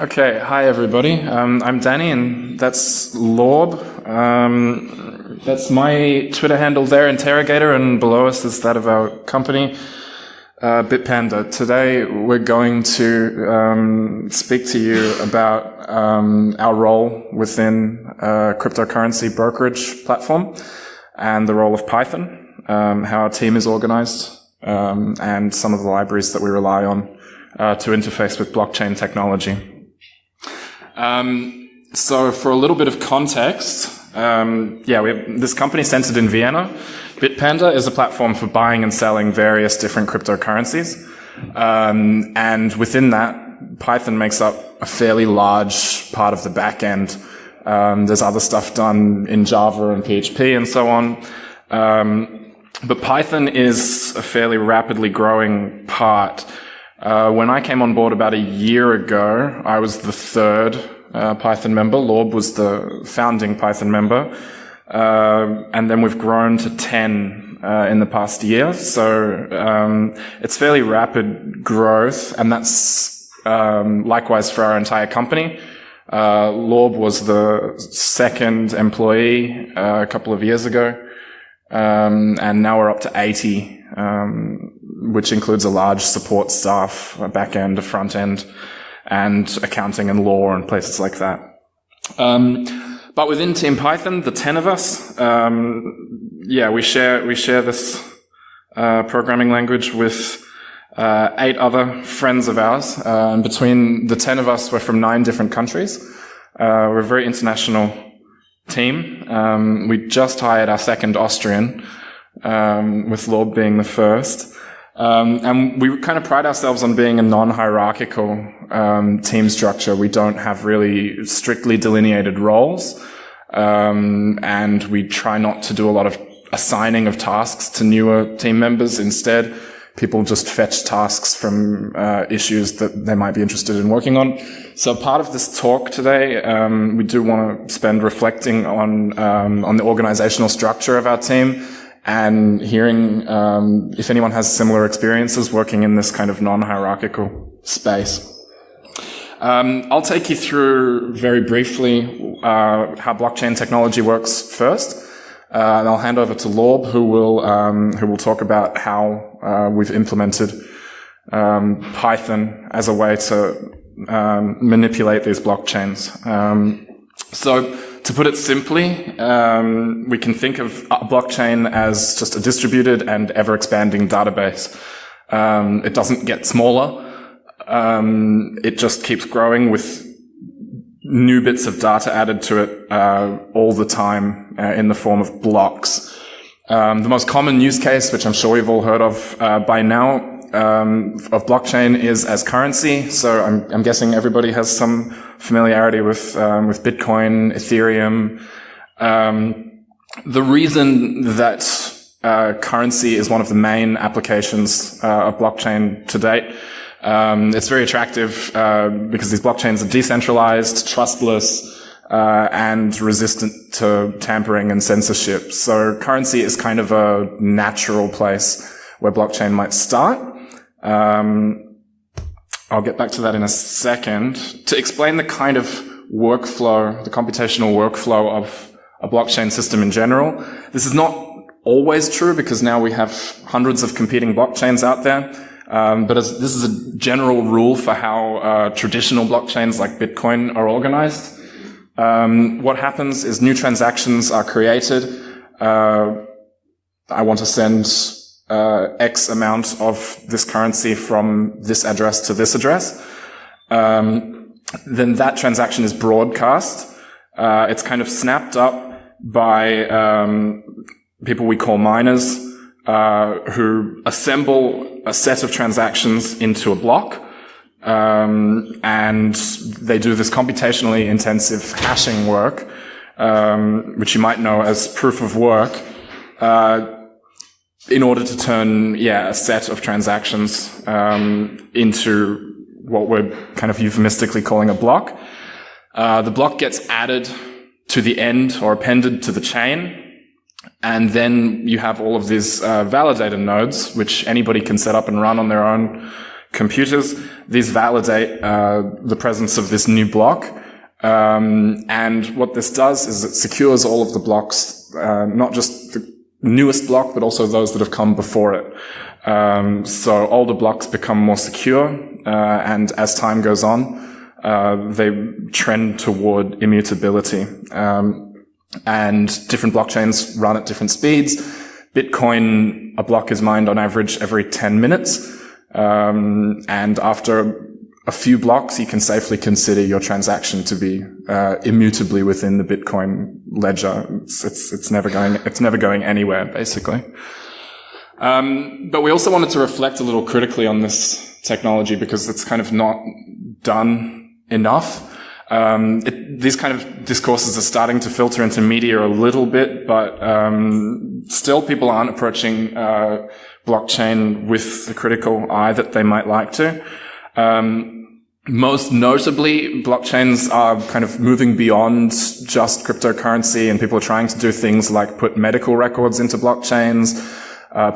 Okay, hi everybody. I'm Danny, and that's Lorb. That's my Twitter handle there, Interrogator, and below us is that of our company, Bitpanda. Today we're going to speak to you about our role within a cryptocurrency brokerage platform and the role of Python, how our team is organized, and some of the libraries that we rely on to interface with blockchain technology. So for a little bit of context, we have this company centered in Vienna. Bitpanda is a platform for buying and selling various different cryptocurrencies. And within that, Python makes up a fairly large part of the backend. There's other stuff done in Java and PHP and so on. But Python is a fairly rapidly growing part. When I came on board about a year ago, I was the third Python member. Lorb was the founding Python member. And then we've grown to 10 in the past year. So it's fairly rapid growth, and that's likewise for our entire company. Lorb was the second employee a couple of years ago, and now we're up to 80. Which includes a large support staff, a back end, a front end, and accounting and law and places like that. But within Team Python, the 10 of us, we share this programming language with 8 other friends of ours. And between the 10 of us, we're from 9 different countries. We're a very international team. We just hired our second Austrian, with Lorb being the first. And we kind of pride ourselves on being a non-hierarchical team structure. We don't have really strictly delineated roles, and we try not to do a lot of assigning of tasks to newer team members. Instead, people just fetch tasks from issues that they might be interested in working on. So part of this talk today, we do want to spend reflecting on the organizational structure of our team, and hearing if anyone has similar experiences working in this kind of non-hierarchical space. I'll take you through very briefly how blockchain technology works first, and I'll hand over to Lorb, who will talk about how we've implemented Python as a way to manipulate these blockchains. So to put it simply, we can think of a blockchain as just a distributed and ever-expanding database. It doesn't get smaller. It just keeps growing with new bits of data added to it all the time in the form of blocks. The most common use case, which I'm sure you've all heard of by now, of blockchain is as currency. So I'm guessing everybody has some familiarity with Bitcoin, Ethereum. The reason that currency is one of the main applications of blockchain to date, it's very attractive because these blockchains are decentralized, trustless, and resistant to tampering and censorship. So currency is kind of a natural place where blockchain might start. I'll get back to that in a second. To explain the kind of workflow, the computational workflow of a blockchain system in general, this is not always true because now we have hundreds of competing blockchains out there. But this is a general rule for how traditional blockchains like Bitcoin are organized. What happens is new transactions are created. I want to send X amount of this currency from this address to this address. Then that transaction is broadcast. It's kind of snapped up by people we call miners, who assemble a set of transactions into a block. And they do this computationally intensive hashing work, which you might know as proof of work, in order to turn, a set of transactions into what we're kind of euphemistically calling a block. The block gets added to the end or appended to the chain, and then you have all of these validator nodes, which anybody can set up and run on their own computers. These validate the presence of this new block. And what this does is it secures all of the blocks, not just the newest block, but also those that have come before it. So older blocks become more secure, and as time goes on, they trend toward immutability. And different blockchains run at different speeds. Bitcoin, a block is mined on average every 10 minutes. And after a few blocks, you can safely consider your transaction to be immutably within the Bitcoin ledger. It's never going anywhere, basically. But we also wanted to reflect a little critically on this technology because it's kind of not done enough. These kind of discourses are starting to filter into media a little bit, but still people aren't approaching blockchain with the critical eye that they might like to. Most notably, blockchains are kind of moving beyond just cryptocurrency, and people are trying to do things like put medical records into blockchains,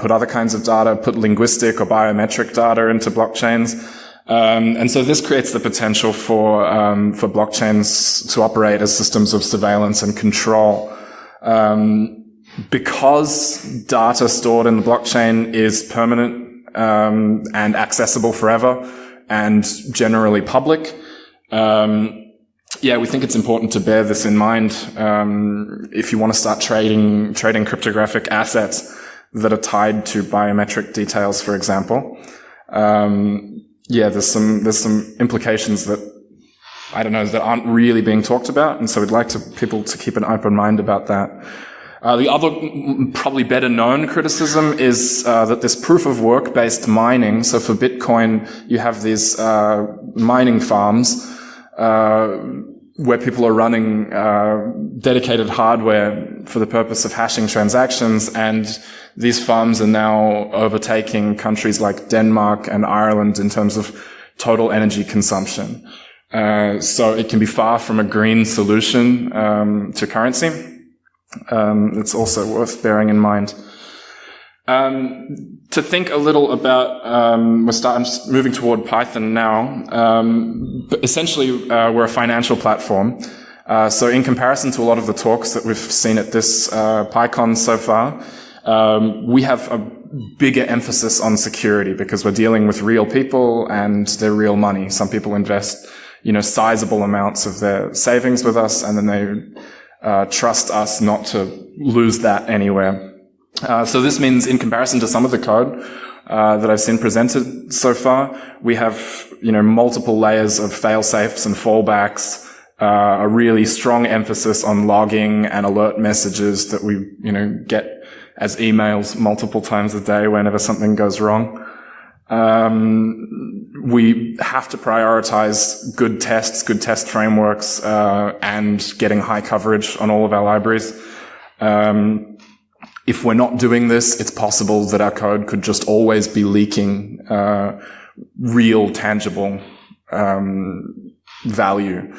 put other kinds of data, put linguistic or biometric data into blockchains. And so this creates the potential for blockchains to operate as systems of surveillance and control. Because data stored in the blockchain is permanent, and accessible forever and generally public. We think it's important to bear this in mind, if you want to start trading cryptographic assets that are tied to biometric details, for example. There's some implications that, I don't know, that aren't really being talked about. And so we'd like people to keep an open mind about that. The other, probably better known criticism is, that this proof of work based mining. So for Bitcoin, you have these, mining farms, where people are running, dedicated hardware for the purpose of hashing transactions, and these farms are now overtaking countries like Denmark and Ireland in terms of total energy consumption. So it can be far from a green solution to currency. It's also worth bearing in mind. To think a little about, I'm moving toward Python now. But essentially, we're a financial platform. So in comparison to a lot of the talks that we've seen at this PyCon so far, we have a bigger emphasis on security because we're dealing with real people and their real money. Some people invest, sizable amounts of their savings with us, and then they trust us not to lose that anywhere. So this means, in comparison to some of the code that I've seen presented so far, we have multiple layers of fail-safes and fallbacks, a really strong emphasis on logging and alert messages that we get as emails multiple times a day whenever something goes wrong. We have to prioritize good test frameworks, and getting high coverage on all of our libraries. If we're not doing this, it's possible that our code could just always be leaking real, tangible value.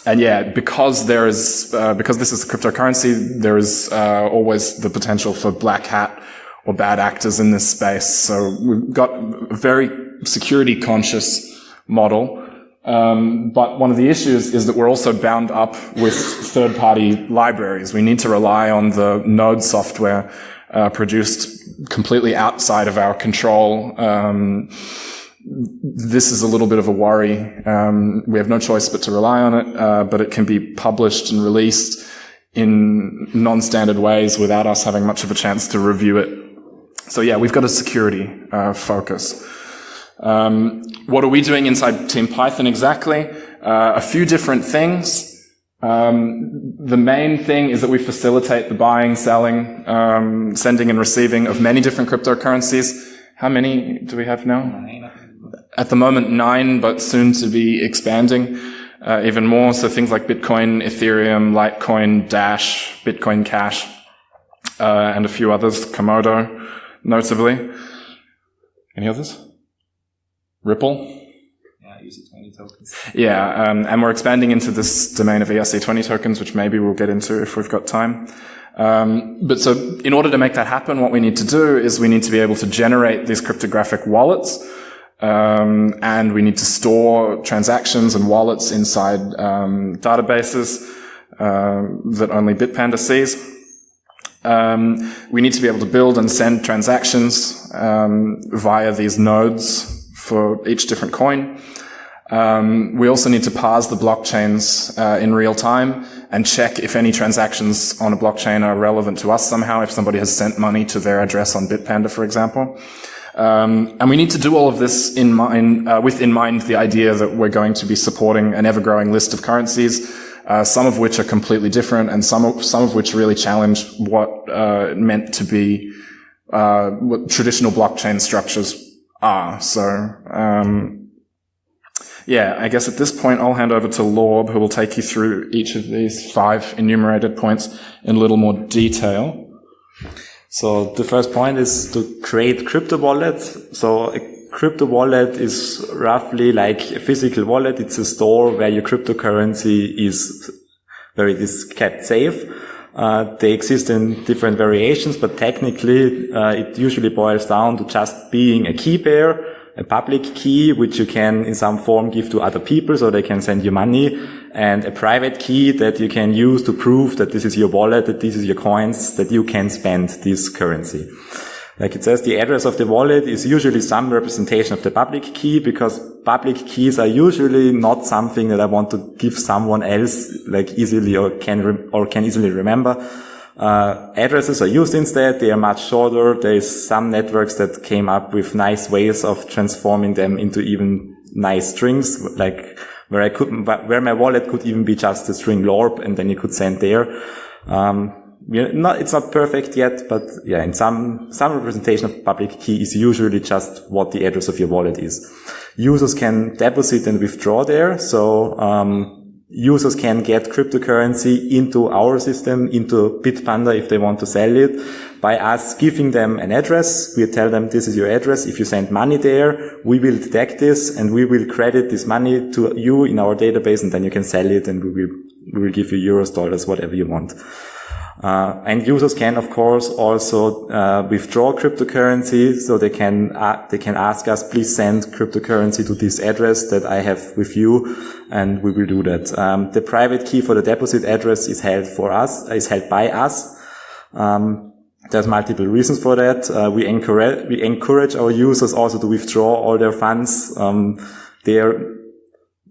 Because this is a cryptocurrency, there is always the potential for black hat or bad actors in this space. So we've got a very security conscious model. But one of the issues is that we're also bound up with third-party libraries. We need to rely on the node software produced completely outside of our control. This is a little bit of a worry. We have no choice but to rely on it, but it can be published and released in non-standard ways without us having much of a chance to review it. So we've got a security focus. What are we doing inside Team Python exactly? A few different things. The main thing is that we facilitate the buying, selling, sending and receiving of many different cryptocurrencies. How many do we have now? 9. At the moment, 9, but soon to be expanding even more. So things like Bitcoin, Ethereum, Litecoin, Dash, Bitcoin Cash, and a few others, Komodo, notably. Any others? Ripple? Yeah, ERC20 tokens. Yeah, and we're expanding into this domain of ERC20 tokens, which maybe we'll get into if we've got time. But so in order to make that happen, what we need to do is we need to be able to generate these cryptographic wallets, and we need to store transactions and wallets inside databases that only Bitpanda sees. We need to be able to build and send transactions via these nodes for each different coin. We also need to parse the blockchains in real time and check if any transactions on a blockchain are relevant to us somehow, if somebody has sent money to their address on Bitpanda, for example. And we need to do all of this with in mind the idea that we're going to be supporting an ever-growing list of currencies, some of which are completely different and some of which really challenge what meant to be what traditional blockchain structures are. So yeah, I guess at this point I'll hand over to Lorb, who will take you through each of these 5 enumerated points in a little more detail. So the first point is to create crypto wallets. So a crypto wallet is roughly like a physical wallet. It's a store where your cryptocurrency is kept safe. They exist in different variations, but technically it usually boils down to just being a keypair, a public key, which you can in some form give to other people so they can send you money, and a private key that you can use to prove that this is your wallet, that this is your coins, that you can spend this currency. Like it says, the address of the wallet is usually some representation of the public key, because public keys are usually not something that I want to give someone else like easily or can easily remember. Addresses are used instead. They are much shorter. There is some networks that came up with nice ways of transforming them into even nice strings, like where my wallet could even be just the string Lorb, and then you could send there. It's not perfect yet, but yeah, in some representation of public key is usually just what the address of your wallet is. Users can deposit and withdraw there. So, users can get cryptocurrency into our system, into Bitpanda if they want to sell it, by us giving them an address. We tell them this is your address. If you send money there, we will detect this and we will credit this money to you in our database, and then you can sell it and we will give you euros, dollars, whatever you want. And users can, of course, also withdraw cryptocurrency, so they can ask us, please send cryptocurrency to this address that I have with you, and we will do that. The private key for the deposit address is held by us. There's multiple reasons for that. We encourage our users also to withdraw all their funds.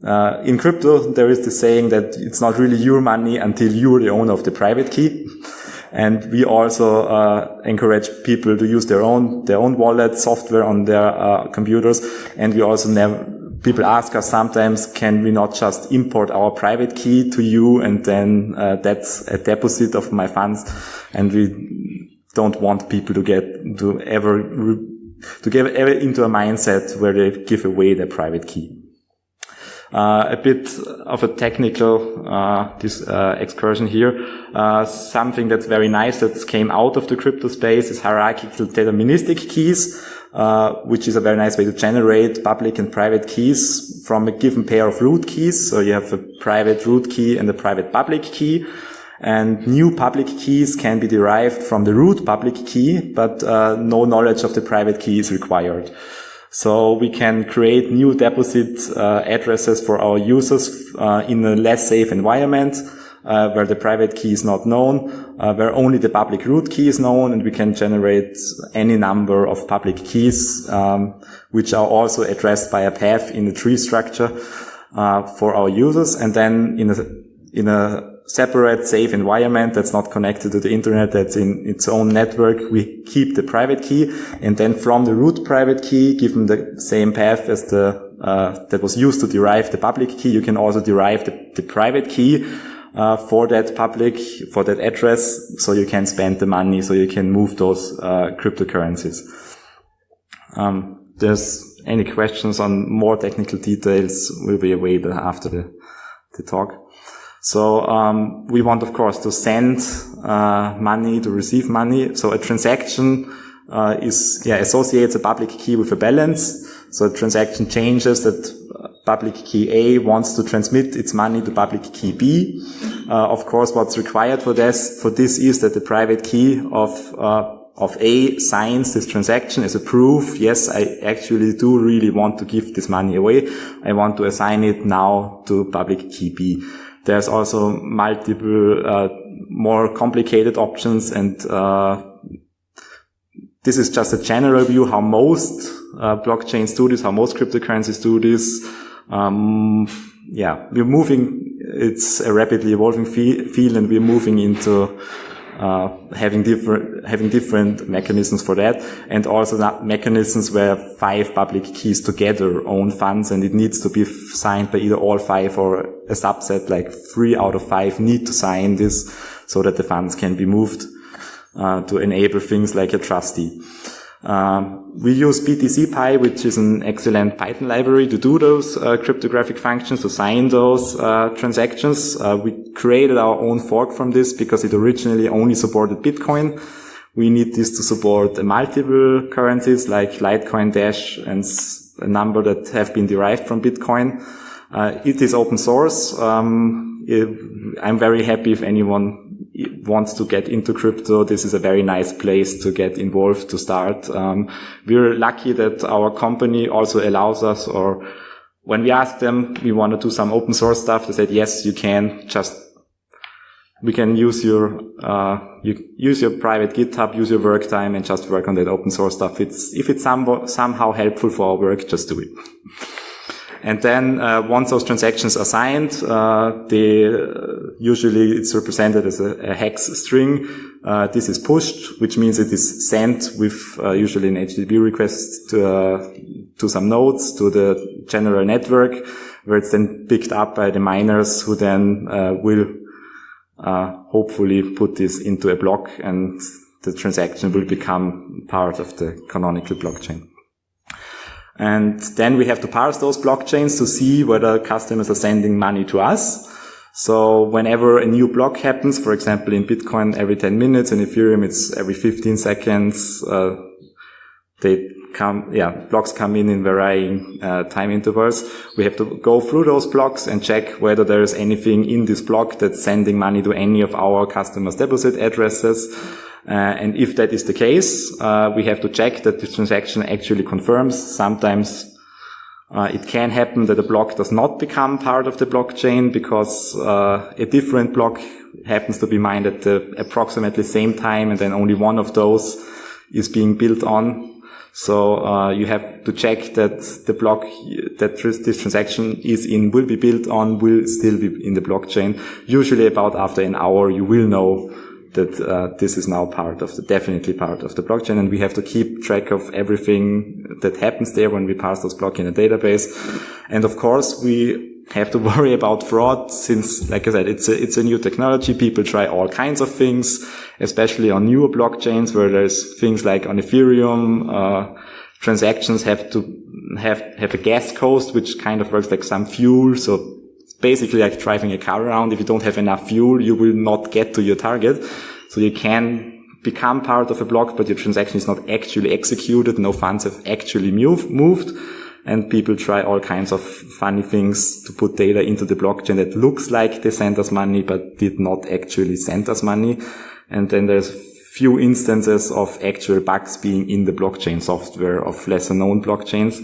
In crypto, there is the saying that it's not really your money until you're the owner of the private key. And we also encourage people to use their own wallet software on their computers. And we also people ask us sometimes, can we not just import our private key to you, and then that's a deposit of my funds? And we don't want people to get into a mindset where they give away their private key. A bit of a technical excursion here. Something that's very nice that came out of the crypto space is hierarchical deterministic keys, which is a very nice way to generate public and private keys from a given pair of root keys. So you have a private root key and a private public key. And new public keys can be derived from the root public key, but no knowledge of the private key is required. So we can create new deposit addresses for our users in a less safe environment, where the private key is not known, where only the public root key is known, and we can generate any number of public keys, which are also addressed by a path in the tree structure for our users. And then in a separate, safe environment that's not connected to the internet, that's in its own network, we keep the private key, and then from the root private key, given the same path as that was used to derive the public key, you can also derive the private key for that address, so you can spend the money, so you can move those cryptocurrencies. There's any questions on more technical details will be available after the talk. So we want, of course, to send money, to receive money. So a transaction associates a public key with a balance. So a transaction changes that public key A wants to transmit its money to public key B. Of course, what's required for this is that the private key of A signs this transaction as a proof. Yes, I actually do really want to give this money away. I want to assign it now to public key B. There's also multiple, more complicated options, and this is just a general view how most blockchains do this, how most cryptocurrencies do this. We're moving, it's a rapidly evolving field, and we're moving into having different mechanisms for that, and also that mechanisms where 5 public keys together own funds, and it needs to be signed by either all 5 or a subset, like 3 out of 5 need to sign this so that the funds can be moved to enable things like a trustee. We use btcpy, which is an excellent Python library to do those cryptographic functions, to sign those transactions. We created our own fork from this because it originally only supported Bitcoin. We need this to support multiple currencies like Litecoin, Dash, and a number that have been derived from Bitcoin. It is open source. I'm very happy if anyone wants to get into crypto. This is a very nice place to get involved, to start. We're lucky that our company also allows us, or when we asked them, we want to do some open source stuff, they said, yes, you can, we can use your private GitHub, use your work time, and just work on that open source stuff. If it's somehow helpful for our work, just do it. And then once those transactions are signed, usually it's represented as a hex string. This is pushed, which means it is sent with usually an HTTP request to some nodes, to the general network, where it's then picked up by the miners, who then will hopefully put this into a block, and the transaction will become part of the canonical blockchain. And then we have to parse those blockchains to see whether customers are sending money to us. So whenever a new block happens, for example, in Bitcoin every 10 minutes, in Ethereum it's every 15 seconds, blocks come in varying time intervals. We have to go through those blocks and check whether there is anything in this block that's sending money to any of our customers' deposit addresses. And if that is the case, we have to check that the transaction actually confirms. Sometimes it can happen that a block does not become part of the blockchain because a different block happens to be mined at the approximately same time, and then only one of those is being built on. So you have to check that the block that this transaction is in will be built on will still be in the blockchain. Usually about after an hour you will know that this is now definitely part of the blockchain, and we have to keep track of everything that happens there when we pass those blocks in a database. And of course, we have to worry about fraud, since, like I said, it's a new technology. People try all kinds of things, especially on newer blockchains where there's things like on Ethereum, transactions have to have a gas cost, which kind of works like some fuel. So basically like driving a car around. If you don't have enough fuel, you will not get to your target. So you can become part of a block, but your transaction is not actually executed. No funds have actually moved. And people try all kinds of funny things to put data into the blockchain that looks like they sent us money, but did not actually send us money. And then there's few instances of actual bugs being in the blockchain software of lesser known blockchains,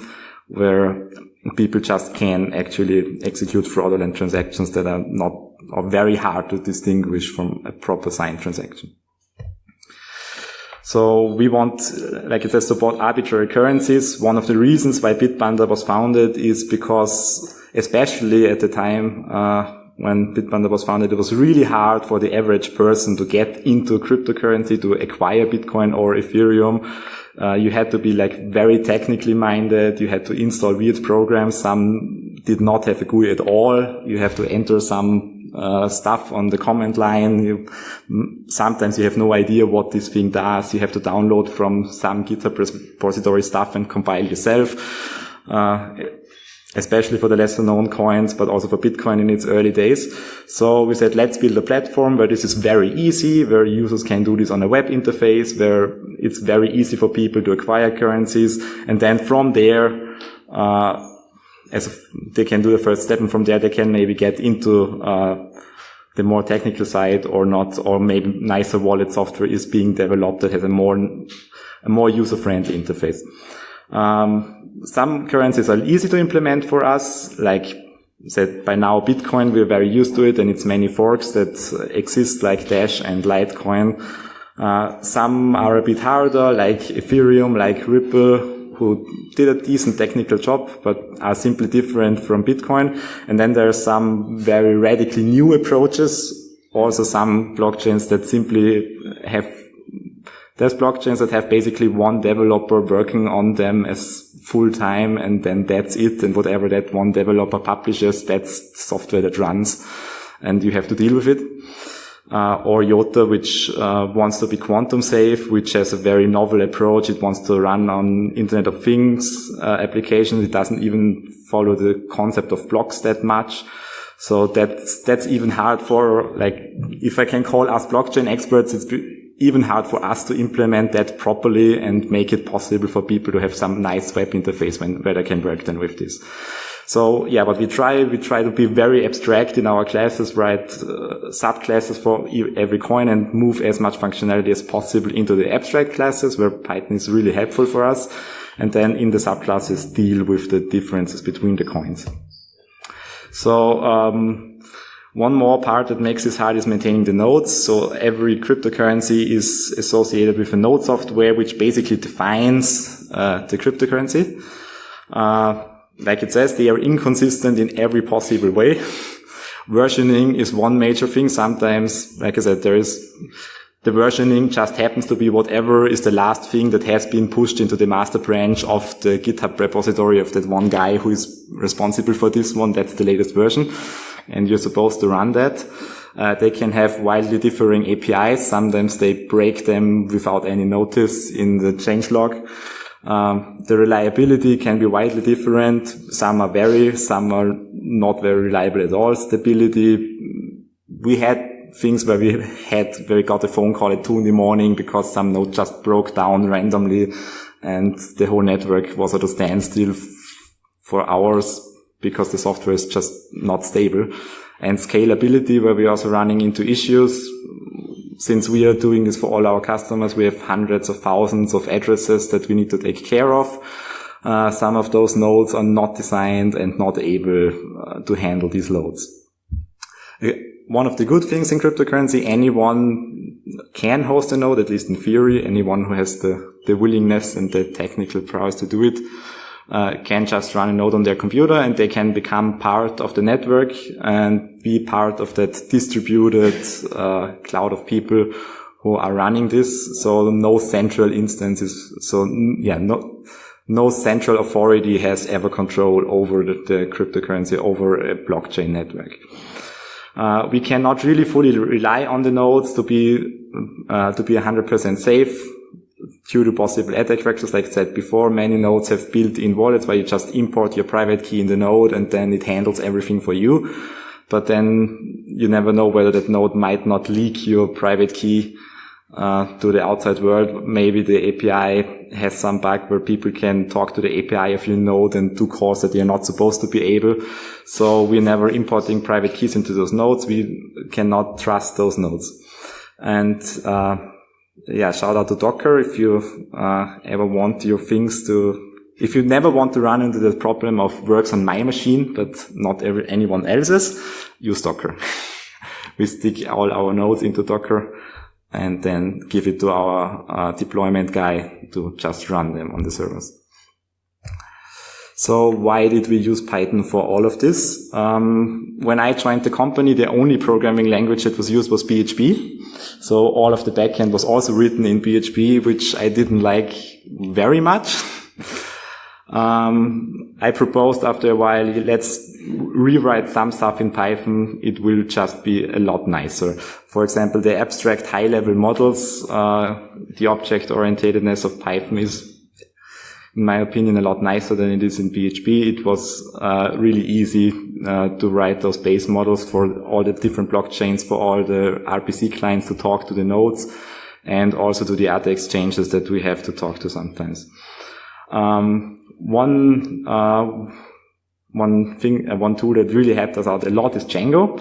where people just can actually execute fraudulent transactions that are very hard to distinguish from a proper signed transaction. So we want, like it says, support arbitrary currencies. One of the reasons why Bitpanda was founded is because, especially at the time when Bitpanda was founded, it was really hard for the average person to get into cryptocurrency, to acquire Bitcoin or Ethereum. You had to be like very technically minded. You had to install weird programs. Some did not have a GUI at all. You have to enter some stuff on the command line. Sometimes you have no idea what this thing does. You have to download from some GitHub repository stuff and compile yourself. Especially for the lesser known coins, but also for Bitcoin in its early days. So we said, let's build a platform where this is very easy, where users can do this on a web interface, where it's very easy for people to acquire currencies. And then from there, they can do the first step, and from there they can maybe get into the more technical side or not, or maybe nicer wallet software is being developed that has a more user-friendly interface. Some currencies are easy to implement for us, like said by now Bitcoin, we're very used to it, and it's many forks that exist like Dash and Litecoin. Some are a bit harder, like Ethereum, like Ripple, who did a decent technical job, but are simply different from Bitcoin. And then there are some very radically new approaches. Also some blockchains that simply there's blockchains that have basically one developer working on them as full time, and then that's it. And whatever that one developer publishes, that's software that runs, and you have to deal with it. Or IOTA, which wants to be quantum safe, which has a very novel approach. It wants to run on Internet of Things applications. It doesn't even follow the concept of blocks that much. So that's even hard for, like, if I can call us blockchain experts, it's even hard for us to implement that properly and make it possible for people to have some nice web interface where they can work then with this. So yeah, but we try to be very abstract in our classes, write subclasses for every coin and move as much functionality as possible into the abstract classes where Python is really helpful for us. And then in the subclasses deal with the differences between the coins. So, one more part that makes this hard is maintaining the nodes. So every cryptocurrency is associated with a node software which basically defines the cryptocurrency. Like it says, they are inconsistent in every possible way. Versioning is one major thing. Sometimes, like I said, the versioning just happens to be whatever is the last thing that has been pushed into the master branch of the GitHub repository of that one guy who is responsible for this one. That's the latest version. And you're supposed to run that. They can have wildly differing APIs. Sometimes they break them without any notice in the changelog. The reliability can be widely different. Some are some are not very reliable at all. Stability, we had things where we got a phone call at 2 a.m. because some node just broke down randomly and the whole network was at a standstill for hours because the software is just not stable. And scalability, where we're also running into issues. Since we are doing this for all our customers, we have hundreds of thousands of addresses that we need to take care of. Some of those nodes are not designed and not able to handle these loads. One of the good things in cryptocurrency, anyone can host a node, at least in theory. Anyone who has the willingness and the technical prowess to do it can just run a node on their computer, and they can become part of the network and be part of that distributed cloud of people who are running this. So no central instances. So yeah, no central authority has ever control over the cryptocurrency, over a blockchain network. We cannot really fully rely on the nodes to be 100% safe due to possible attack vectors. Like I said before, many nodes have built-in wallets where you just import your private key in the node and then it handles everything for you. But then you never know whether that node might not leak your private key to the outside world. Maybe the API has some bug where people can talk to the API of your node and do calls that they're not supposed to be able. So we're never importing private keys into those nodes. We cannot trust those nodes. And yeah, shout out to Docker if you ever want your things if you never want to run into the problem of works on my machine, but not anyone else's, use Docker. We stick all our nodes into Docker and then give it to our deployment guy to just run them on the servers. So why did we use Python for all of this? When I joined the company, the only programming language that was used was PHP. So all of the backend was also written in PHP, which I didn't like very much. I proposed after a while, let's rewrite some stuff in Python. It will just be a lot nicer. For example, the abstract high-level models, the object-orientedness of Python is, in my opinion, a lot nicer than it is in PHP. It was really easy to write those base models for all the different blockchains, for all the RPC clients to talk to the nodes, and also to the other exchanges that we one tool that really helped us out a lot is Django.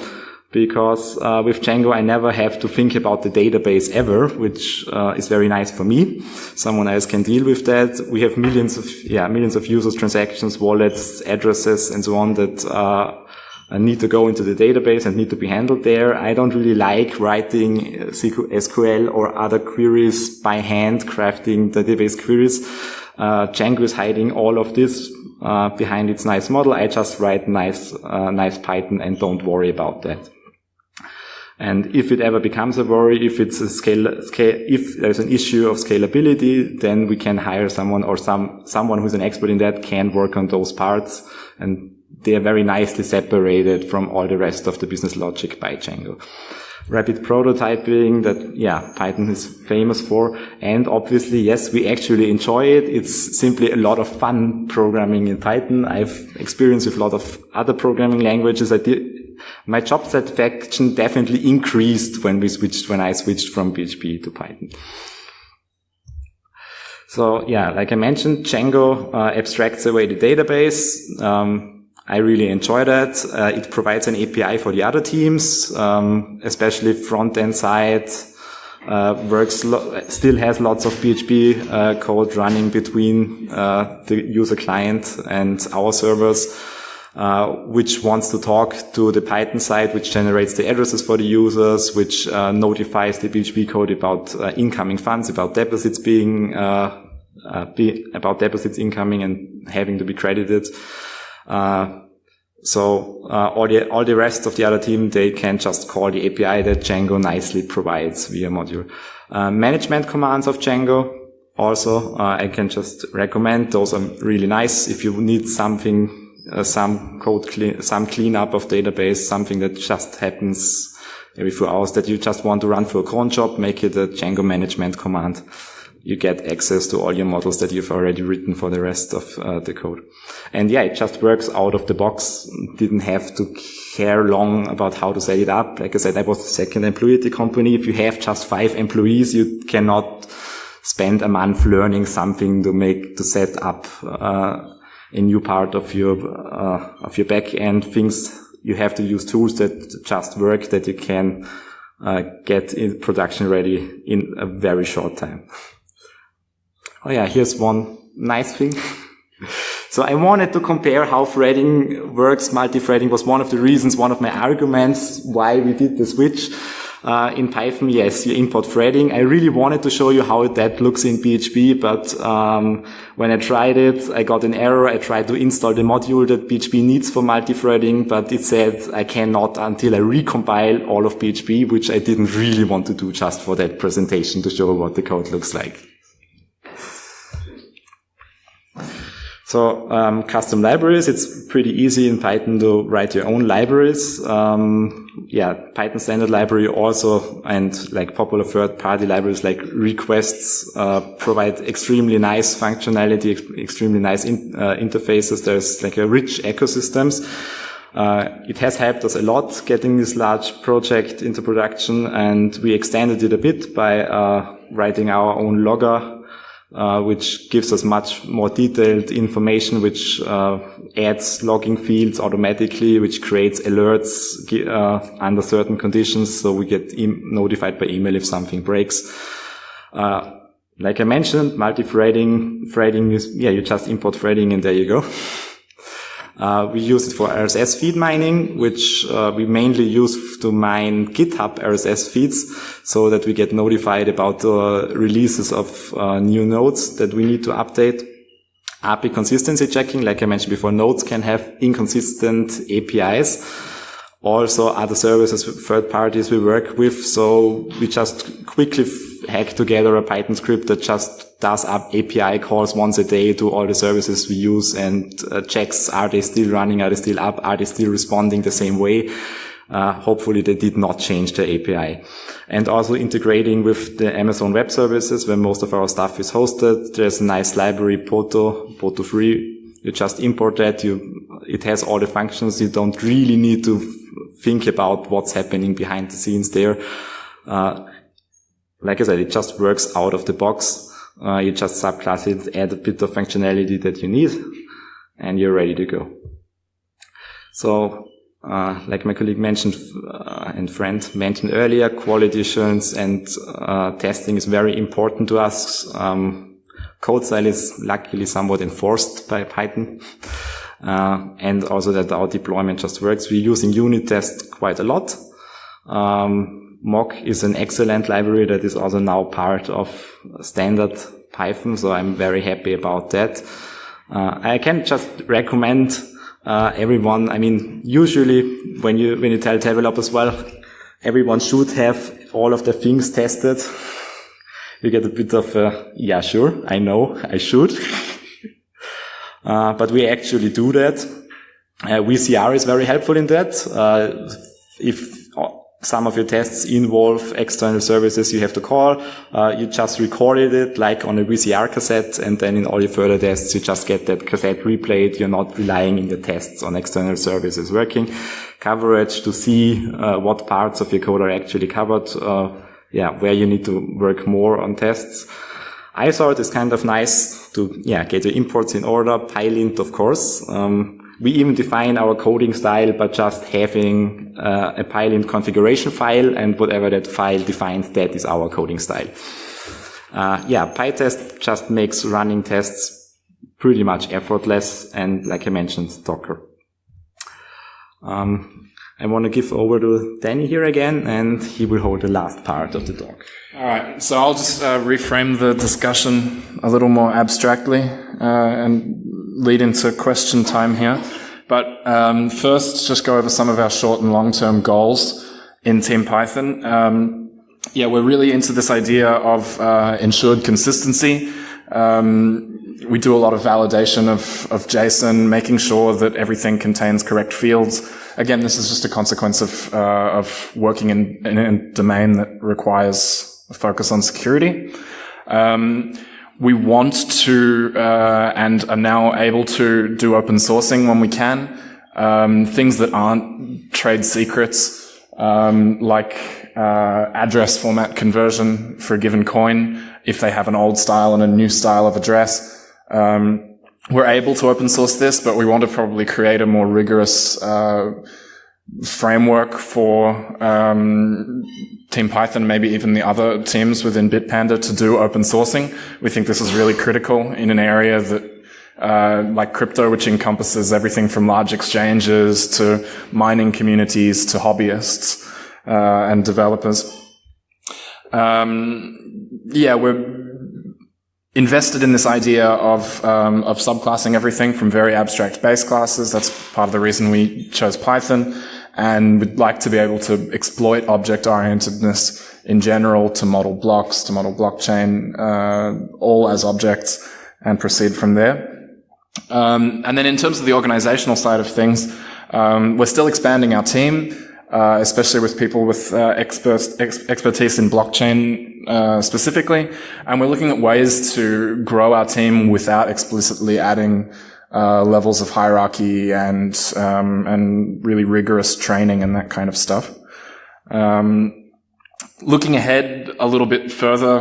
Because with Django, I never have to think about the database ever, which is very nice for me. Someone else can deal with that. We have millions of users, transactions, wallets, addresses, and so on that need to go into the database and need to be handled there. I don't really like writing SQL or other queries by hand, crafting database queries. Django is hiding all of this behind its nice model. I just write nice Python and don't worry about that. And if it ever becomes a worry, if it's if there's an issue of scalability, then we can hire someone or someone who's an expert in that can work on those parts. And they are very nicely separated from all the rest of the business logic by Django. Rapid prototyping that, Python is famous for. And obviously, yes, we actually enjoy it. It's simply a lot of fun programming in Python. I've experienced with a lot of other programming languages. My job satisfaction definitely increased when I switched from PHP to Python. So like I mentioned, Django abstracts away the database. I really enjoy that. It provides an API for the other teams, especially front-end side. Still has lots of PHP code running between the user client and our servers, which wants to talk to the Python side, which generates the addresses for the users, which notifies the PHP code about incoming funds, about deposits about deposits incoming and having to be credited. So all the rest of the other team, they can just call the API that Django nicely provides via module. Management commands of Django also, I can just recommend. Those are really nice. If you need something, some cleanup of database, something that just happens every few hours that you just want to run for a cron job, make it a Django management command. You get access to all your models that you've already written for the rest of the code. And it just works out of the box. Didn't have to care long about how to set it up. Like I said, I was the second employee at the company. If you have just 5 employees, you cannot spend a month learning something to set up a new part of your back end things. You have to use tools that just work, that you can get in production ready in a very short time. Here's one nice thing. So I wanted to compare how threading works. Multi-threading was one of my arguments why we did the switch. In Python, yes, you import threading. I really wanted to show you how that looks in PHP, but when I tried it, I got an error. I tried to install the module that PHP needs for multi-threading, but it said I cannot until I recompile all of PHP, which I didn't really want to do just for that presentation to show what the code looks like. So custom libraries, it's pretty easy in Python to write your own libraries. Python standard library also, and like popular third-party libraries like requests provide extremely nice functionality, extremely nice interfaces. There's like a rich ecosystems. It has helped us a lot getting this large project into production, and we extended it a bit by writing our own logger, which gives us much more detailed information, which adds logging fields automatically, which creates alerts under certain conditions, so we get notified by email if something breaks. Like I mentioned, multi-threading, threading is, you just import threading and there you go. We use it for RSS feed mining, which we mainly use to mine GitHub RSS feeds so that we get notified about the releases of new nodes that we need to update. API consistency checking, like I mentioned before, nodes can have inconsistent APIs. Also other services, third parties we work with, so we just quickly hack together a Python script that just does up API calls once a day to all the services we use and checks, are they still running, are they still up, are they still responding the same way. Hopefully they did not change the API. And also integrating with the Amazon Web Services where most of our stuff is hosted. There's a nice library, Poto free. You just import that. It has all the functions. You don't really need to think about what's happening behind the scenes there. Like I said, it just works out of the box. You just subclass it, add a bit of functionality that you need, and you're ready to go. So, like my colleague mentioned, and friend mentioned earlier, quality assurance and testing is very important to us. Code style is luckily somewhat enforced by Python. And also that our deployment just works. We're using unit tests quite a lot. Mock is an excellent library that is also now part of standard Python, so I'm very happy about that. I can just recommend everyone. I mean, usually when you tell developers, well, everyone should have all of the things tested, you get a bit of yeah, sure, I know, I should. But we actually do that. VCR is very helpful in that. If some of your tests involve external services you have to call, you just recorded it like on a VCR cassette, and then in all your further tests you just get that cassette replayed. You're not relying in the tests on external services working. Coverage to see what parts of your code are actually covered, where you need to work more on tests. I thought it's kind of nice to, get your imports in order. PyLint, of course. We even define our coding style by just having a PyLint configuration file, and whatever that file defines, that is our coding style. PyTest just makes running tests pretty much effortless, and like I mentioned, Docker. I want to give over to Danny here again, and he will hold the last part of the talk. All right, so I'll just reframe the discussion a little more abstractly and lead into question time here. But first, just go over some of our short and long-term goals in Team Python. We're really into this idea of ensured consistency. We do a lot of validation of JSON, making sure that everything contains correct fields. Again, this is just a consequence of working in a domain that requires a focus on security. We want to, and are now able to do open sourcing when we can. Things that aren't trade secrets, like address format conversion for a given coin, if they have an old style and a new style of address. We're able to open source this, but we want to probably create a more rigorous framework for Team Python, maybe even the other teams within Bitpanda, to do open sourcing. We think this is really critical in an area that, like crypto, which encompasses everything from large exchanges to mining communities to hobbyists and developers. We're invested in this idea of subclassing everything from very abstract base classes. That's part of the reason we chose Python. And we'd like to be able to exploit object-orientedness in general to model blocks, to model blockchain, all as objects, and proceed from there. And then in terms of the organizational side of things, we're still expanding our team, especially with people with expertise in blockchain specifically. And we're looking at ways to grow our team without explicitly adding levels of hierarchy and really rigorous training and that kind of stuff. Looking ahead a little bit further,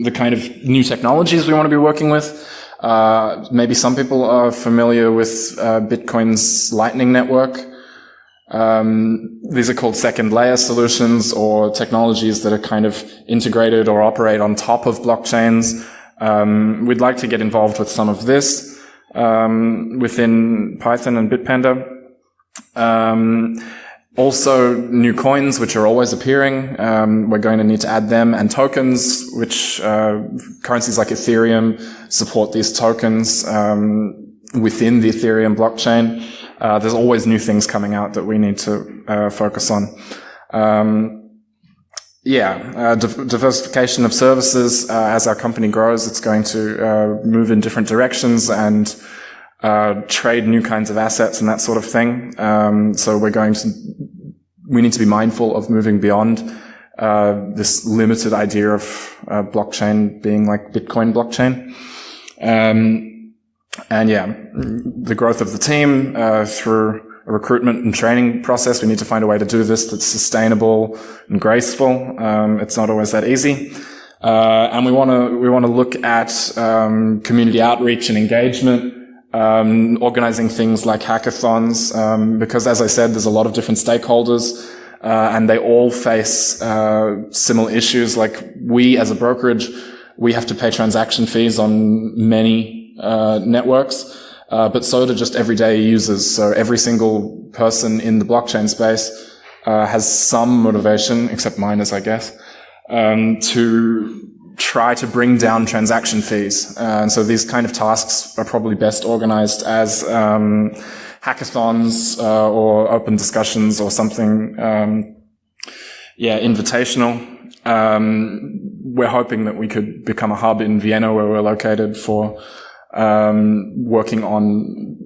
the kind of new technologies we want to be working with. Maybe some people are familiar with Bitcoin's Lightning Network. These are called second layer solutions, or technologies that are kind of integrated or operate on top of blockchains. We'd like to get involved with some of this within Python and Bitpanda. Also new coins, which are always appearing. We're going to need to add them, and tokens, which currencies like Ethereum support these tokens within the Ethereum blockchain. There's always new things coming out that we need to focus on. Diversification of services. As our company grows, it's going to move in different directions and trade new kinds of assets and that sort of thing. So we need to be mindful of moving beyond this limited idea of blockchain being like Bitcoin blockchain. The growth of the team through a recruitment and training process. We need to find a way to do this that's sustainable and graceful. It's not always that easy. And we want to look at community outreach and engagement. organizing things like hackathons, because as I said, there's a lot of different stakeholders, and they all face similar issues. Like we, as a brokerage, we have to pay transaction fees on many networks, but so do just everyday users. So every single person in the blockchain space has some motivation, except miners, I guess, to try to bring down transaction fees. And so these kind of tasks are probably best organized as hackathons or open discussions or something, invitational. We're hoping that we could become a hub in Vienna where we're located for working on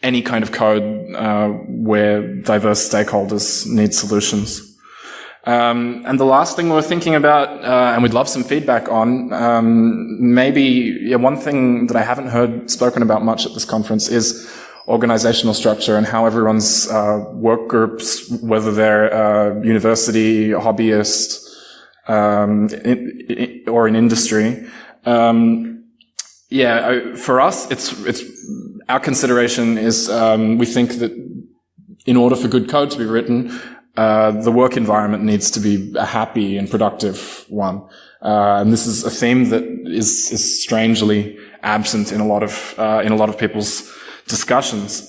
any kind of code where diverse stakeholders need solutions. And the last thing we're thinking about, and we'd love some feedback on, one thing that I haven't heard spoken about much at this conference is organizational structure and how everyone's work groups, whether they're university, hobbyist, or in industry. For us, it's our consideration is we think that in order for good code to be written, the work environment needs to be a happy and productive one. And this is a theme that is strangely absent in a lot of people's discussions.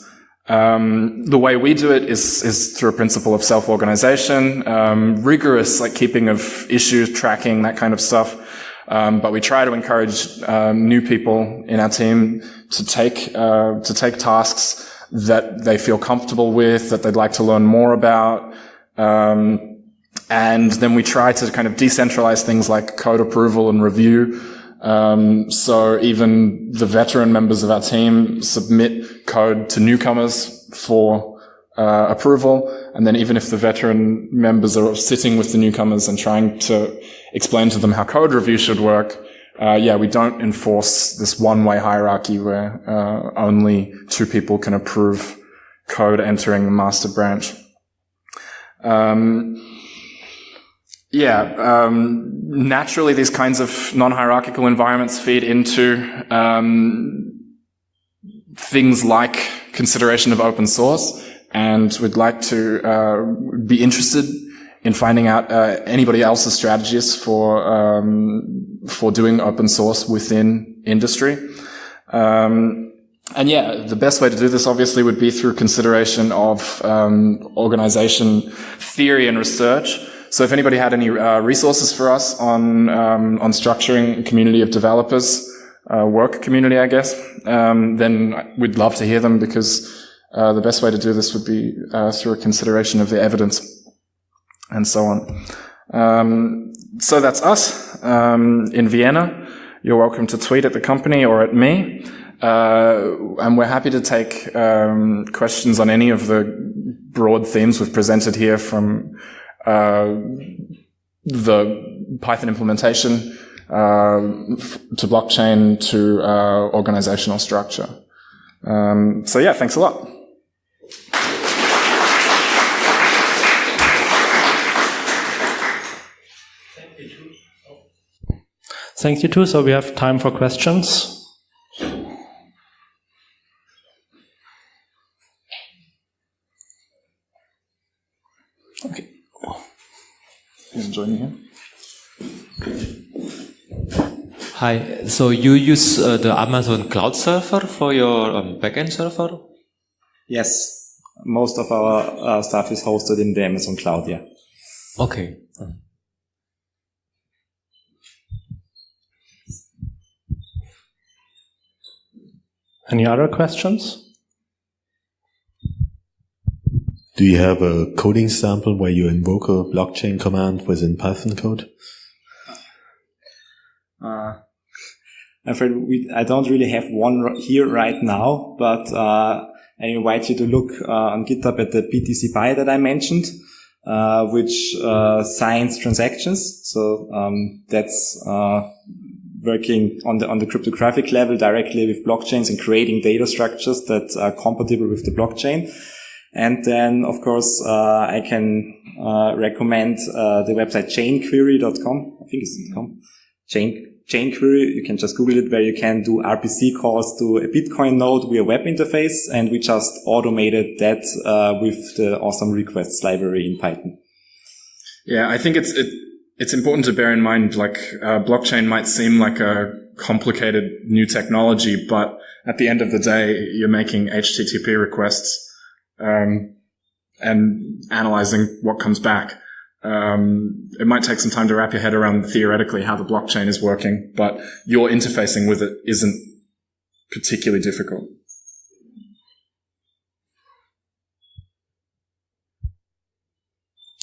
The way we do it is through a principle of self-organization, rigorous, like keeping of issues, tracking, that kind of stuff. But we try to encourage new people in our team to take tasks that they feel comfortable with, that they'd like to learn more about. And then we try to kind of decentralize things like code approval and review. So even the veteran members of our team submit code to newcomers for approval. And then even if the veteran members are sitting with the newcomers and trying to explain to them how code review should work, we don't enforce this one-way hierarchy where only two people can approve code entering the master branch. Naturally, these kinds of non-hierarchical environments feed into things like consideration of open source, and we'd like to be interested in finding out anybody else's strategies for doing open source within industry. The best way to do this obviously would be through consideration of organization theory and research. So if anybody had any resources for us on structuring a community of developers, work community, I guess, then we'd love to hear them, because the best way to do this would be through a consideration of the evidence and so on. So that's us in Vienna. You're welcome to tweet at the company or at me. And we're happy to take questions on any of the broad themes we've presented here, from the Python implementation to blockchain to organizational structure. Thanks a lot. Thank you too. So we have time for questions. Okay. You can join me here. Hi. So you use the Amazon Cloud Server for your backend server? Yes. Most of our stuff is hosted in the Amazon Cloud, yeah. Okay. Any other questions? Do you have a coding sample where you invoke a blockchain command within Python code? I'm afraid I don't really have one here right now, but I invite you to look on GitHub at the btcpy that I mentioned, which signs transactions. So that's working on the cryptographic level directly with blockchains and creating data structures that are compatible with the blockchain. And then, of course, I can recommend the website chainquery.com. I think it's .com. chain query. You can just Google it, where you can do RPC calls to a Bitcoin node via web interface. And we just automated that with the awesome requests library in Python. Yeah, I think it's important to bear in mind, like, blockchain might seem like a complicated new technology, but at the end of the day, you're making HTTP requests, and analyzing what comes back. It might take some time to wrap your head around theoretically how the blockchain is working, but your interfacing with it isn't particularly difficult.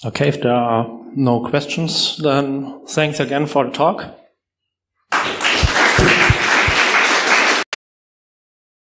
Okay, if there are no questions, then thanks again for the talk.